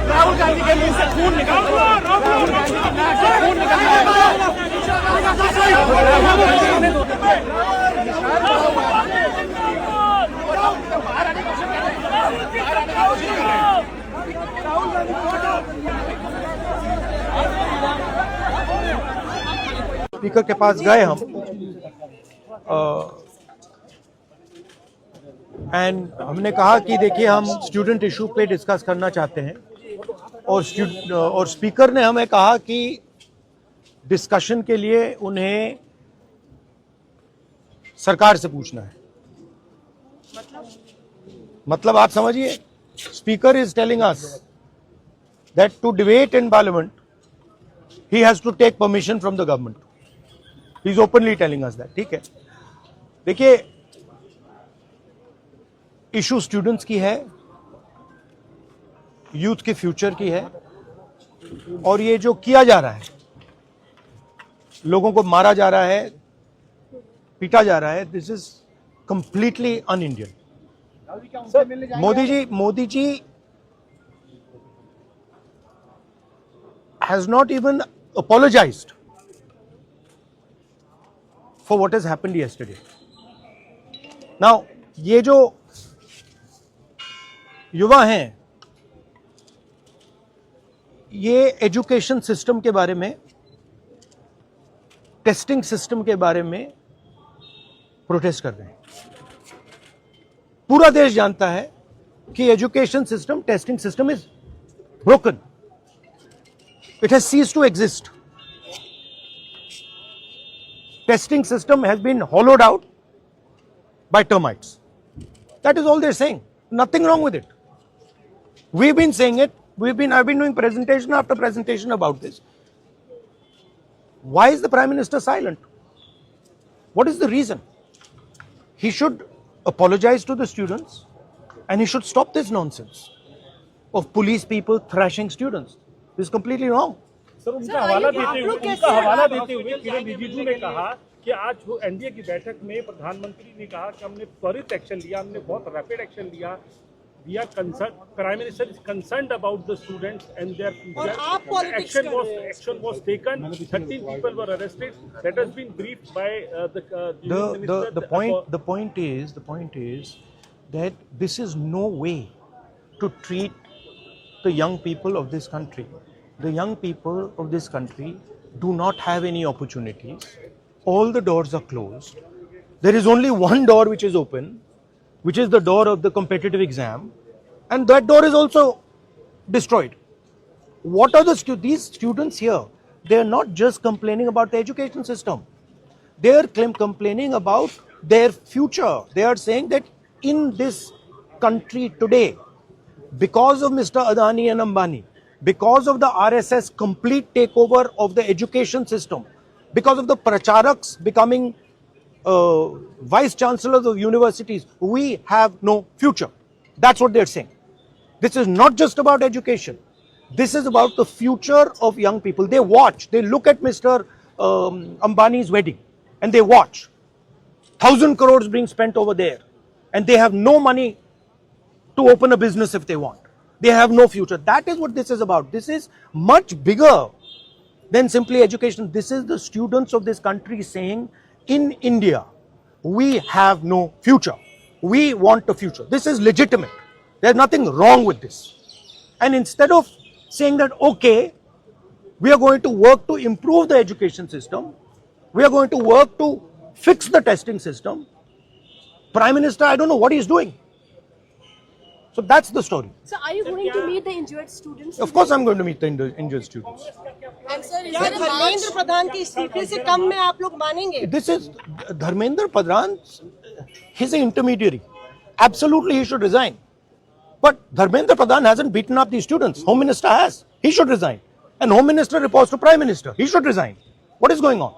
राहुल गांधी के मुंह से खून निकाल दो। राहुल गांधी के नाक से खून निकाल स्पीकर के पास गए हम एंड हमने कहा कि देखिए हम स्टूडेंट इशू पे डिस्कस करना चाहते हैं और स्पीकर ने हमें कहा कि डिस्कशन के लिए उन्हें सरकार से पूछना है। मतलब आप समझिए, speaker is telling us that to debate in parliament he has to take permission from the government. He is openly telling us that. ठीक है, देखिए इशू स्टूडेंट्स की है, यूथ के फ्यूचर की है, और ये जो किया जा रहा है, लोगों को मारा जा रहा है, पीटा जा रहा है, this is completely un Indian. Modi ji has not even apologized for what has happened yesterday. Now, ये जो युवा हैं, ये एजुकेशन सिस्टम के बारे में, टेस्टिंग सिस्टम के बारे में प्रोटेस्ट कर रहे हैं। पूरा देश जानता है कि education system, testing system is broken. It has ceased to exist. Testing system has been hollowed out by termites. That is all they're saying. Nothing wrong with it. We've been saying it. I've been doing presentation after presentation about this. Why is the Prime Minister silent? What is the reason? He should apologize to the students and he should stop this nonsense of police people thrashing students. This is completely wrong. Sir, उनका हवाला देते हुए किरण रिजिजू ने कहा कि आज NDA की बैठक में प्रधानमंत्री ने कहा कि हमने त्वरित एक्शन लिया, हमने बहुत रैपिड एक्शन लिया. We are concerned. Prime Minister is concerned about the students and their future. Action was taken. 13 people were arrested. That has been briefed by the point is that this is no way to treat the young people of this country. The young people of this country do not have any opportunities. All the doors are closed. There is only one door which is open, which is the door of the competitive exam, and that door is also destroyed. What are these students here? They are not just complaining about the education system. They are complaining about their future. They are saying that in this country today, because of Mr. Adani and Ambani, because of the RSS complete takeover of the education system, because of the pracharaks becoming vice chancellors of universities, we have no future. That's what they're saying. This is not just about education. This is about the future of young people. They watch, they look at Mr. Ambani's wedding and they watch 1,000 crores being spent over there, and they have no money to open a business if they want. They have no future. That is what this is about. This is much bigger than simply education. This is the students of this country saying, in India, we have no future. We want a future. This is legitimate. There's nothing wrong with this. And instead of saying that, okay, we are going to work to improve the education system, we are going to work to fix the testing system, Prime Minister, I don't know what he's doing. So that's the story. So are you going to meet the injured students? Of course I'm going to meet the injured students. And sir, Dharmendra Pradhan की इस्तीफे से कम में आप लोग मानेंगे? This is Dharmendra Pradhan. He's an intermediary. Absolutely he should resign. But Dharmendra Pradhan hasn't beaten up these students. Home Minister has. He should resign. And Home Minister reports to Prime Minister. He should resign. What is going on?